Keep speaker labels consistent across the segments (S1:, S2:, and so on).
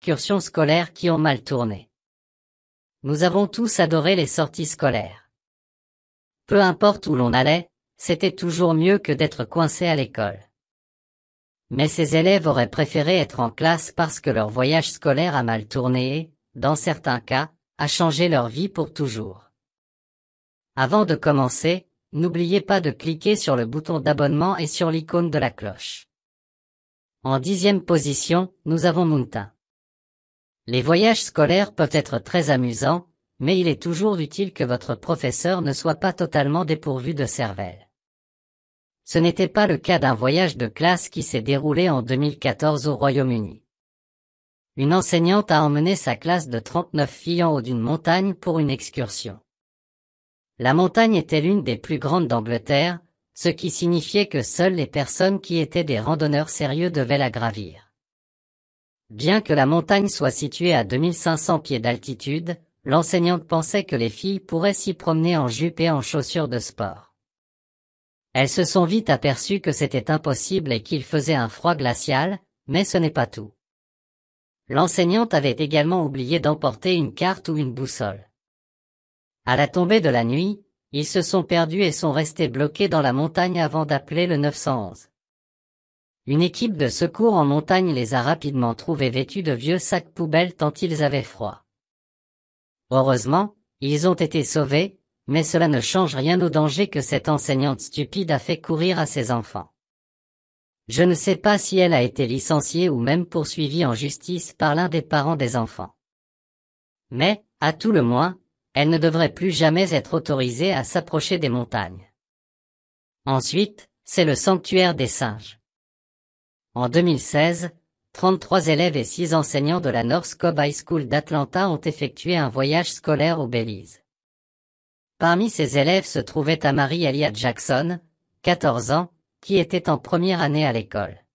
S1: excursions scolaires qui ont mal tourné. Nous avons tous adoré les sorties scolaires. Peu importe où l'on allait, c'était toujours mieux que d'être coincé à l'école. Mais ces élèves auraient préféré être en classe parce que leur voyage scolaire a mal tourné et, dans certains cas, a changé leur vie pour toujours. Avant de commencer, n'oubliez pas de cliquer sur le bouton d'abonnement et sur l'icône de la cloche. En 10e position, nous avons Mountain. Les voyages scolaires peuvent être très amusants, mais il est toujours utile que votre professeur ne soit pas totalement dépourvu de cervelle. Ce n'était pas le cas d'un voyage de classe qui s'est déroulé en 2014 au Royaume-Uni. Une enseignante a emmené sa classe de 39 filles en haut d'une montagne pour une excursion. La montagne était l'une des plus grandes d'Angleterre, ce qui signifiait que seules les personnes qui étaient des randonneurs sérieux devaient la gravir. Bien que la montagne soit située à 2500 pieds d'altitude, l'enseignante pensait que les filles pourraient s'y promener en jupe et en chaussures de sport. Elles se sont vite aperçues que c'était impossible et qu'il faisait un froid glacial, mais ce n'est pas tout. L'enseignante avait également oublié d'emporter une carte ou une boussole. À la tombée de la nuit, ils se sont perdus et sont restés bloqués dans la montagne avant d'appeler le 911. Une équipe de secours en montagne les a rapidement trouvés vêtus de vieux sacs poubelles tant ils avaient froid. Heureusement, ils ont été sauvés, mais cela ne change rien au danger que cette enseignante stupide a fait courir à ses enfants. Je ne sais pas si elle a été licenciée ou même poursuivie en justice par l'un des parents des enfants. Mais, à tout le moins, elle ne devrait plus jamais être autorisée à s'approcher des montagnes. Ensuite, c'est le sanctuaire des singes. En 2016, 33 élèves et 6 enseignants de la North Cobb High School d'Atlanta ont effectué un voyage scolaire au Belize. Parmi ces élèves se trouvait Tamari Elliott Jackson, 14 ans, qui était en première année à l'école.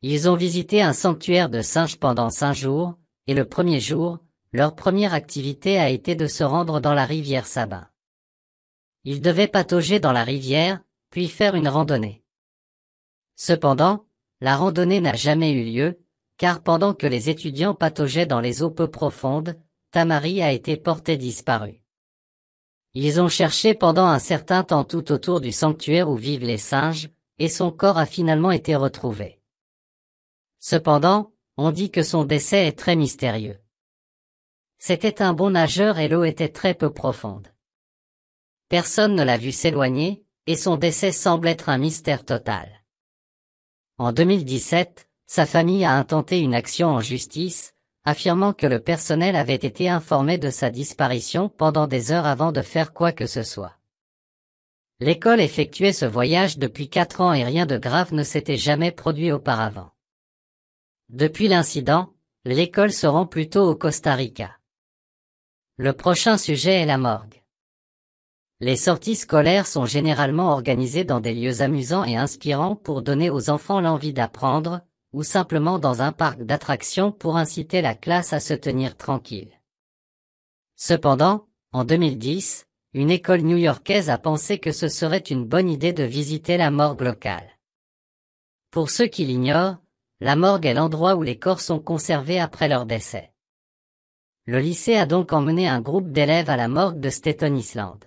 S1: Ils ont visité un sanctuaire de singes pendant 5 jours, et le premier jour, leur première activité a été de se rendre dans la rivière Sabin. Ils devaient patauger dans la rivière, puis faire une randonnée. Cependant, la randonnée n'a jamais eu lieu, car pendant que les étudiants pataugeaient dans les eaux peu profondes, Tamari a été portée disparue. Ils ont cherché pendant un certain temps tout autour du sanctuaire où vivent les singes, et son corps a finalement été retrouvé. Cependant, on dit que son décès est très mystérieux. C'était un bon nageur et l'eau était très peu profonde. Personne ne l'a vu s'éloigner, et son décès semble être un mystère total. En 2017, sa famille a intenté une action en justice, affirmant que le personnel avait été informé de sa disparition pendant des heures avant de faire quoi que ce soit. L'école effectuait ce voyage depuis 4 ans et rien de grave ne s'était jamais produit auparavant. Depuis l'incident, l'école se rend plutôt au Costa Rica. Le prochain sujet est la morgue. Les sorties scolaires sont généralement organisées dans des lieux amusants et inspirants pour donner aux enfants l'envie d'apprendre, ou simplement dans un parc d'attractions pour inciter la classe à se tenir tranquille. Cependant, en 2010, une école new-yorkaise a pensé que ce serait une bonne idée de visiter la morgue locale. Pour ceux qui l'ignorent, la morgue est l'endroit où les corps sont conservés après leur décès. Le lycée a donc emmené un groupe d'élèves à la morgue de Staten Island.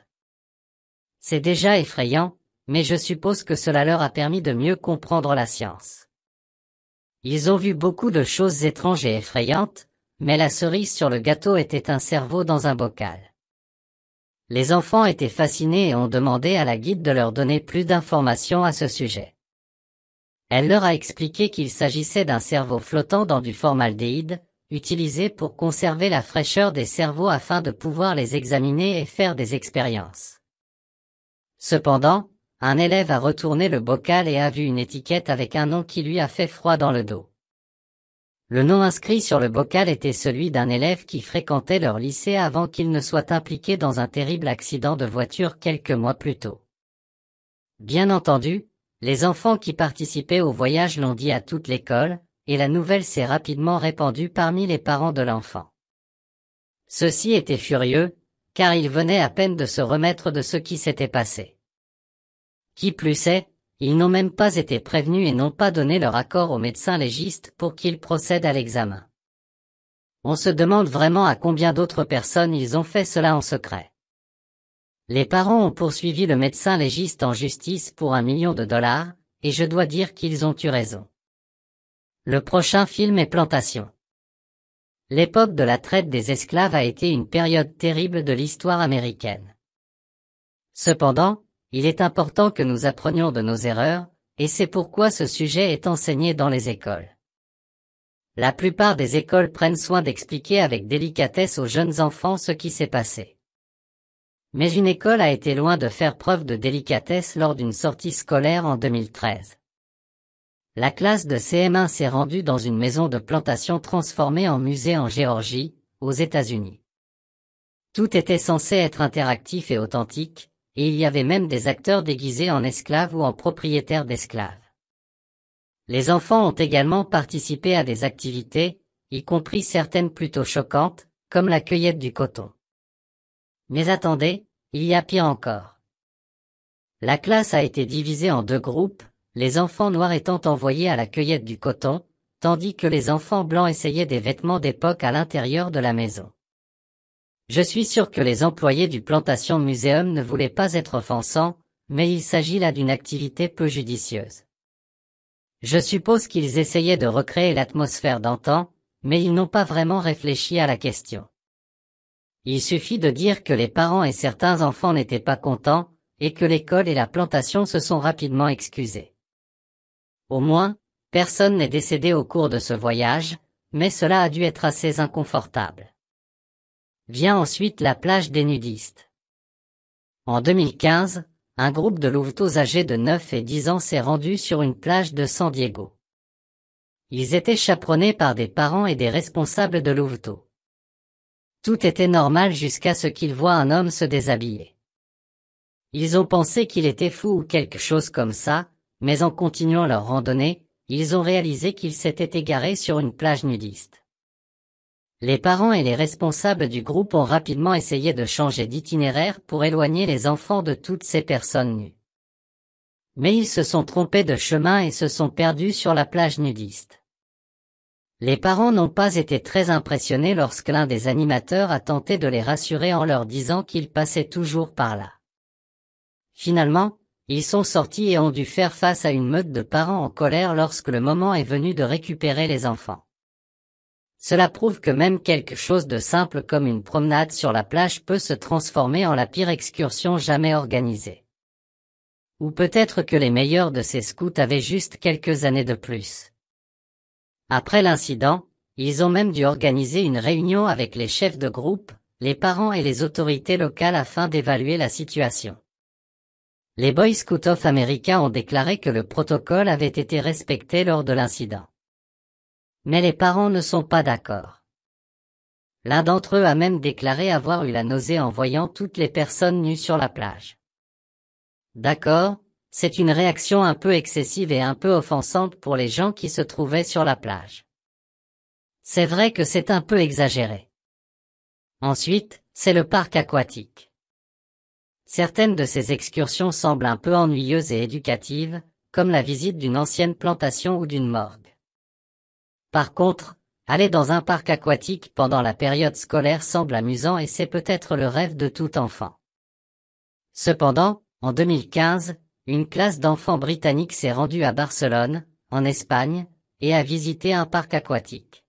S1: C'est déjà effrayant, mais je suppose que cela leur a permis de mieux comprendre la science. Ils ont vu beaucoup de choses étranges et effrayantes, mais la cerise sur le gâteau était un cerveau dans un bocal. Les enfants étaient fascinés et ont demandé à la guide de leur donner plus d'informations à ce sujet. Elle leur a expliqué qu'il s'agissait d'un cerveau flottant dans du formaldéhyde, utilisé pour conserver la fraîcheur des cerveaux afin de pouvoir les examiner et faire des expériences. Cependant, un élève a retourné le bocal et a vu une étiquette avec un nom qui lui a fait froid dans le dos. Le nom inscrit sur le bocal était celui d'un élève qui fréquentait leur lycée avant qu'il ne soit impliqué dans un terrible accident de voiture quelques mois plus tôt. Bien entendu, les enfants qui participaient au voyage l'ont dit à toute l'école, et la nouvelle s'est rapidement répandue parmi les parents de l'enfant. Ceux-ci étaient furieux, car ils venaient à peine de se remettre de ce qui s'était passé. Qui plus est, ils n'ont même pas été prévenus et n'ont pas donné leur accord au médecin légiste pour qu'il procède à l'examen. On se demande vraiment à combien d'autres personnes ils ont fait cela en secret. Les parents ont poursuivi le médecin légiste en justice pour $1 million, et je dois dire qu'ils ont eu raison. Le prochain film est Plantation. L'époque de la traite des esclaves a été une période terrible de l'histoire américaine. Cependant, il est important que nous apprenions de nos erreurs, et c'est pourquoi ce sujet est enseigné dans les écoles. La plupart des écoles prennent soin d'expliquer avec délicatesse aux jeunes enfants ce qui s'est passé. Mais une école a été loin de faire preuve de délicatesse lors d'une sortie scolaire en 2013. La classe de CM1 s'est rendue dans une maison de plantation transformée en musée en Géorgie, aux États-Unis. Tout était censé être interactif et authentique, et il y avait même des acteurs déguisés en esclaves ou en propriétaires d'esclaves. Les enfants ont également participé à des activités, y compris certaines plutôt choquantes, comme la cueillette du coton. Mais attendez, il y a pire encore. La classe a été divisée en 2 groupes, les enfants noirs étant envoyés à la cueillette du coton, tandis que les enfants blancs essayaient des vêtements d'époque à l'intérieur de la maison. Je suis sûr que les employés du Plantation Museum ne voulaient pas être offensants, mais il s'agit là d'une activité peu judicieuse. Je suppose qu'ils essayaient de recréer l'atmosphère d'antan, mais ils n'ont pas vraiment réfléchi à la question. Il suffit de dire que les parents et certains enfants n'étaient pas contents, et que l'école et la plantation se sont rapidement excusés. Au moins, personne n'est décédé au cours de ce voyage, mais cela a dû être assez inconfortable. Vient ensuite la plage des nudistes. En 2015, un groupe de louveteaux âgés de 9 et 10 ans s'est rendu sur une plage de San Diego. Ils étaient chaperonnés par des parents et des responsables de louveteaux. Tout était normal jusqu'à ce qu'ils voient un homme se déshabiller. Ils ont pensé qu'il était fou ou quelque chose comme ça, mais en continuant leur randonnée, ils ont réalisé qu'ils s'étaient égarés sur une plage nudiste. Les parents et les responsables du groupe ont rapidement essayé de changer d'itinéraire pour éloigner les enfants de toutes ces personnes nues. Mais ils se sont trompés de chemin et se sont perdus sur la plage nudiste. Les parents n'ont pas été très impressionnés lorsque l'un des animateurs a tenté de les rassurer en leur disant qu'il passait toujours par là. Finalement, ils sont sortis et ont dû faire face à une meute de parents en colère lorsque le moment est venu de récupérer les enfants. Cela prouve que même quelque chose de simple comme une promenade sur la plage peut se transformer en la pire excursion jamais organisée. Ou peut-être que les meilleurs de ces scouts avaient juste quelques années de plus. Après l'incident, ils ont même dû organiser une réunion avec les chefs de groupe, les parents et les autorités locales afin d'évaluer la situation. Les Boy Scouts of America ont déclaré que le protocole avait été respecté lors de l'incident. Mais les parents ne sont pas d'accord. L'un d'entre eux a même déclaré avoir eu la nausée en voyant toutes les personnes nues sur la plage. D'accord, c'est une réaction un peu excessive et un peu offensante pour les gens qui se trouvaient sur la plage. C'est vrai que c'est un peu exagéré. Ensuite, c'est le parc aquatique. Certaines de ces excursions semblent un peu ennuyeuses et éducatives, comme la visite d'une ancienne plantation ou d'une morgue. Par contre, aller dans un parc aquatique pendant la période scolaire semble amusant et c'est peut-être le rêve de tout enfant. Cependant, en 2015, une classe d'enfants britanniques s'est rendue à Barcelone, en Espagne, et a visité un parc aquatique.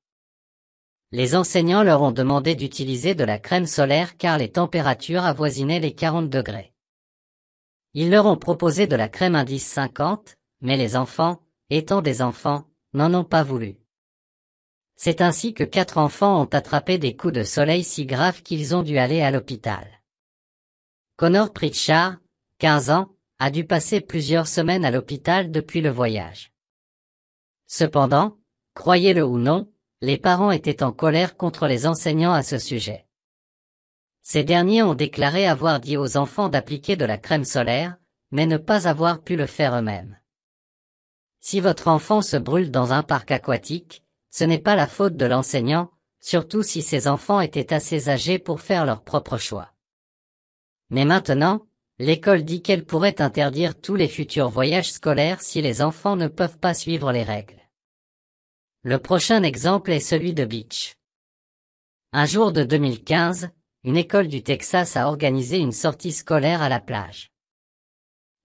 S1: Les enseignants leur ont demandé d'utiliser de la crème solaire car les températures avoisinaient les 40 degrés. Ils leur ont proposé de la crème indice 50, mais les enfants, étant des enfants, n'en ont pas voulu. C'est ainsi que 4 enfants ont attrapé des coups de soleil si graves qu'ils ont dû aller à l'hôpital. Connor Pritchard, 15 ans, a dû passer plusieurs semaines à l'hôpital depuis le voyage. Cependant, croyez-le ou non, les parents étaient en colère contre les enseignants à ce sujet. Ces derniers ont déclaré avoir dit aux enfants d'appliquer de la crème solaire, mais ne pas avoir pu le faire eux-mêmes. Si votre enfant se brûle dans un parc aquatique, ce n'est pas la faute de l'enseignant, surtout si ces enfants étaient assez âgés pour faire leur propre choix. Mais maintenant, l'école dit qu'elle pourrait interdire tous les futurs voyages scolaires si les enfants ne peuvent pas suivre les règles. Le prochain exemple est celui de Beach. Un jour de 2015, une école du Texas a organisé une sortie scolaire à la plage.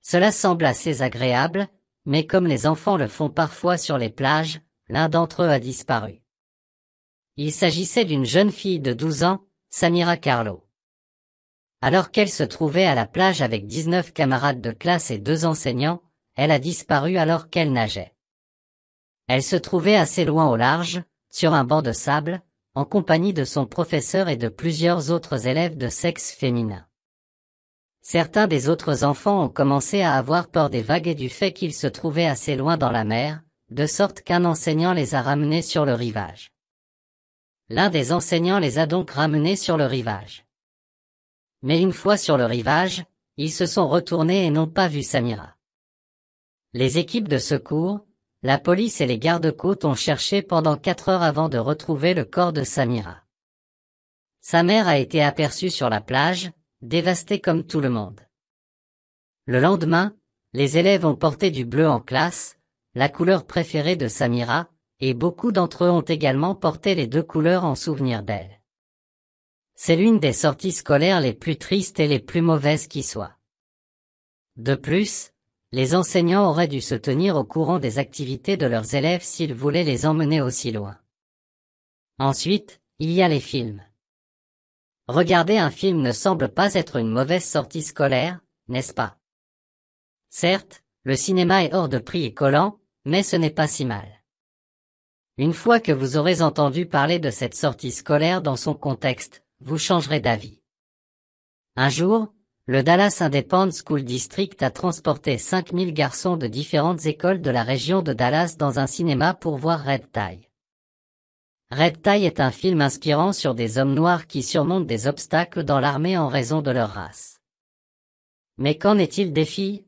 S1: Cela semble assez agréable, mais comme les enfants le font parfois sur les plages, l'un d'entre eux a disparu. Il s'agissait d'une jeune fille de 12 ans, Samira Carlo. Alors qu'elle se trouvait à la plage avec 19 camarades de classe et 2 enseignants, elle a disparu alors qu'elle nageait. Elle se trouvait assez loin au large, sur un banc de sable, en compagnie de son professeur et de plusieurs autres élèves de sexe féminin. Certains des autres enfants ont commencé à avoir peur des vagues et du fait qu'ils se trouvaient assez loin dans la mer, de sorte qu'un enseignant les a ramenés sur le rivage. L'un des enseignants les a donc ramenés sur le rivage. Mais une fois sur le rivage, ils se sont retournés et n'ont pas vu Samira. Les équipes de secours, la police et les gardes-côtes ont cherché pendant 4 heures avant de retrouver le corps de Samira. Sa mère a été aperçue sur la plage, dévastée comme tout le monde. Le lendemain, les élèves ont porté du bleu en classe, la couleur préférée de Samira, et beaucoup d'entre eux ont également porté les 2 couleurs en souvenir d'elle. C'est l'une des sorties scolaires les plus tristes et les plus mauvaises qui soient. De plus, les enseignants auraient dû se tenir au courant des activités de leurs élèves s'ils voulaient les emmener aussi loin. Ensuite, il y a les films. Regarder un film ne semble pas être une mauvaise sortie scolaire, n'est-ce pas? Certes, le cinéma est hors de prix et collant, mais ce n'est pas si mal. Une fois que vous aurez entendu parler de cette sortie scolaire dans son contexte, vous changerez d'avis. Un jour, le Dallas Independent School District a transporté 5000 garçons de différentes écoles de la région de Dallas dans un cinéma pour voir Red Tie. Red Tie est un film inspirant sur des hommes noirs qui surmontent des obstacles dans l'armée en raison de leur race. Mais qu'en est-il des filles?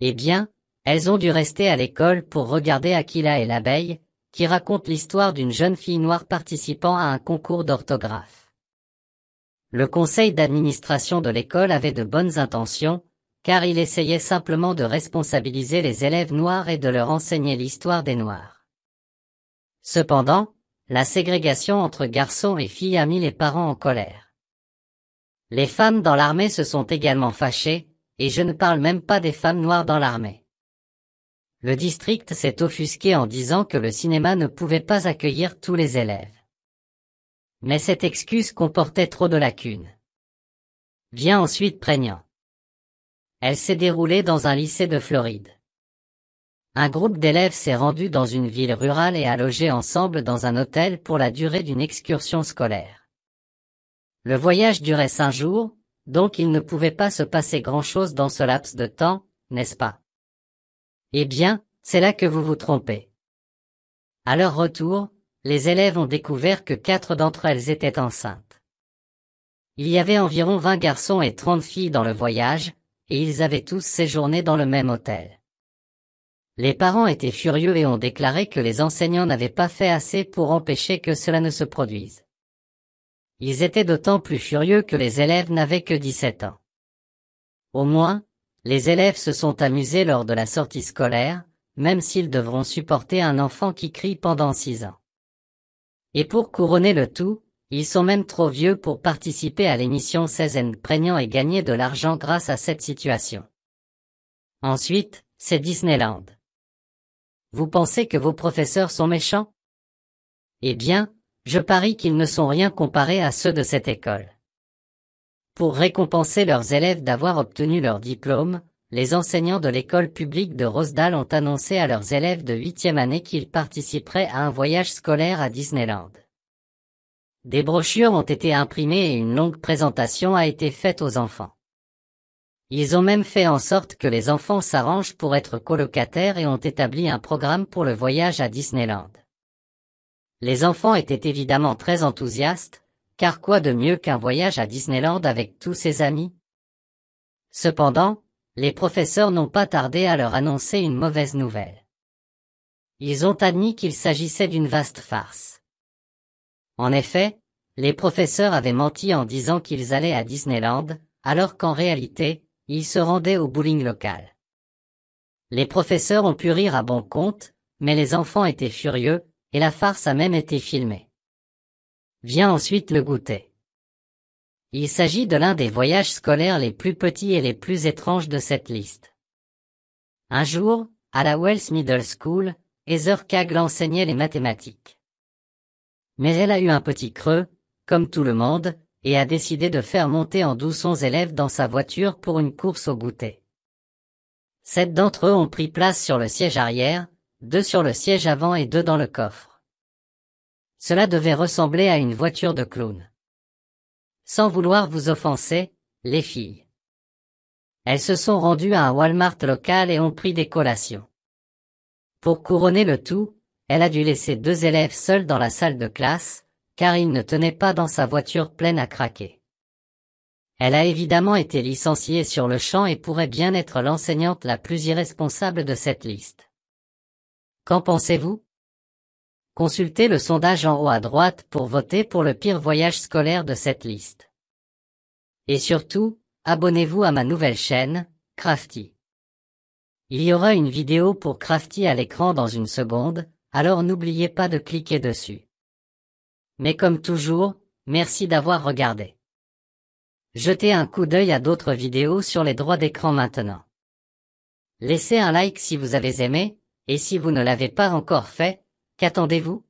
S1: Eh bien, elles ont dû rester à l'école pour regarder Aquila et l'abeille, qui raconte l'histoire d'une jeune fille noire participant à un concours d'orthographe. Le conseil d'administration de l'école avait de bonnes intentions, car il essayait simplement de responsabiliser les élèves noirs et de leur enseigner l'histoire des Noirs. Cependant, la ségrégation entre garçons et filles a mis les parents en colère. Les femmes dans l'armée se sont également fâchées, et je ne parle même pas des femmes noires dans l'armée. Le district s'est offusqué en disant que le cinéma ne pouvait pas accueillir tous les élèves. Mais cette excuse comportait trop de lacunes. Vient ensuite prégnant. Elle s'est déroulée dans un lycée de Floride. Un groupe d'élèves s'est rendu dans une ville rurale et a logé ensemble dans un hôtel pour la durée d'une excursion scolaire. Le voyage durait 5 jours, donc il ne pouvait pas se passer grand-chose dans ce laps de temps, n'est-ce pas? Eh bien, c'est là que vous vous trompez. À leur retour, les élèves ont découvert que 4 d'entre elles étaient enceintes. Il y avait environ 20 garçons et 30 filles dans le voyage, et ils avaient tous séjourné dans le même hôtel. Les parents étaient furieux et ont déclaré que les enseignants n'avaient pas fait assez pour empêcher que cela ne se produise. Ils étaient d'autant plus furieux que les élèves n'avaient que 17 ans. Au moins, les élèves se sont amusés lors de la sortie scolaire, même s'ils devront supporter un enfant qui crie pendant 6 ans. Et pour couronner le tout, ils sont même trop vieux pour participer à l'émission Season Prégnant et gagner de l'argent grâce à cette situation. Ensuite, c'est Disneyland. Vous pensez que vos professeurs sont méchants? Eh bien, je parie qu'ils ne sont rien comparés à ceux de cette école. Pour récompenser leurs élèves d'avoir obtenu leur diplôme, les enseignants de l'école publique de Rosedale ont annoncé à leurs élèves de 8e année qu'ils participeraient à un voyage scolaire à Disneyland. Des brochures ont été imprimées et une longue présentation a été faite aux enfants. Ils ont même fait en sorte que les enfants s'arrangent pour être colocataires et ont établi un programme pour le voyage à Disneyland. Les enfants étaient évidemment très enthousiastes, car quoi de mieux qu'un voyage à Disneyland avec tous ses amis? Cependant, les professeurs n'ont pas tardé à leur annoncer une mauvaise nouvelle. Ils ont admis qu'il s'agissait d'une vaste farce. En effet, les professeurs avaient menti en disant qu'ils allaient à Disneyland, alors qu'en réalité, ils se rendaient au bowling local. Les professeurs ont pu rire à bon compte, mais les enfants étaient furieux, et la farce a même été filmée. Vient ensuite le goûter. Il s'agit de l'un des voyages scolaires les plus petits et les plus étranges de cette liste. Un jour, à la Wells Middle School, Heather Cagle enseignait les mathématiques. Mais elle a eu un petit creux, comme tout le monde, et a décidé de faire monter en douce 11 élèves dans sa voiture pour une course au goûter. 7 d'entre eux ont pris place sur le siège arrière, 2 sur le siège avant et 2 dans le coffre. Cela devait ressembler à une voiture de clown. Sans vouloir vous offenser, les filles. Elles se sont rendues à un Walmart local et ont pris des collations. Pour couronner le tout, elle a dû laisser 2 élèves seuls dans la salle de classe, car ils ne tenaient pas dans sa voiture pleine à craquer. Elle a évidemment été licenciée sur le champ et pourrait bien être l'enseignante la plus irresponsable de cette liste. Qu'en pensez-vous? Consultez le sondage en haut à droite pour voter pour le pire voyage scolaire de cette liste. Et surtout, abonnez-vous à ma nouvelle chaîne, Crafty. Il y aura une vidéo pour Crafty à l'écran dans une seconde, alors n'oubliez pas de cliquer dessus. Mais comme toujours, merci d'avoir regardé. Jetez un coup d'œil à d'autres vidéos sur les droits d'écran maintenant. Laissez un like si vous avez aimé, et si vous ne l'avez pas encore fait, qu'attendez-vous?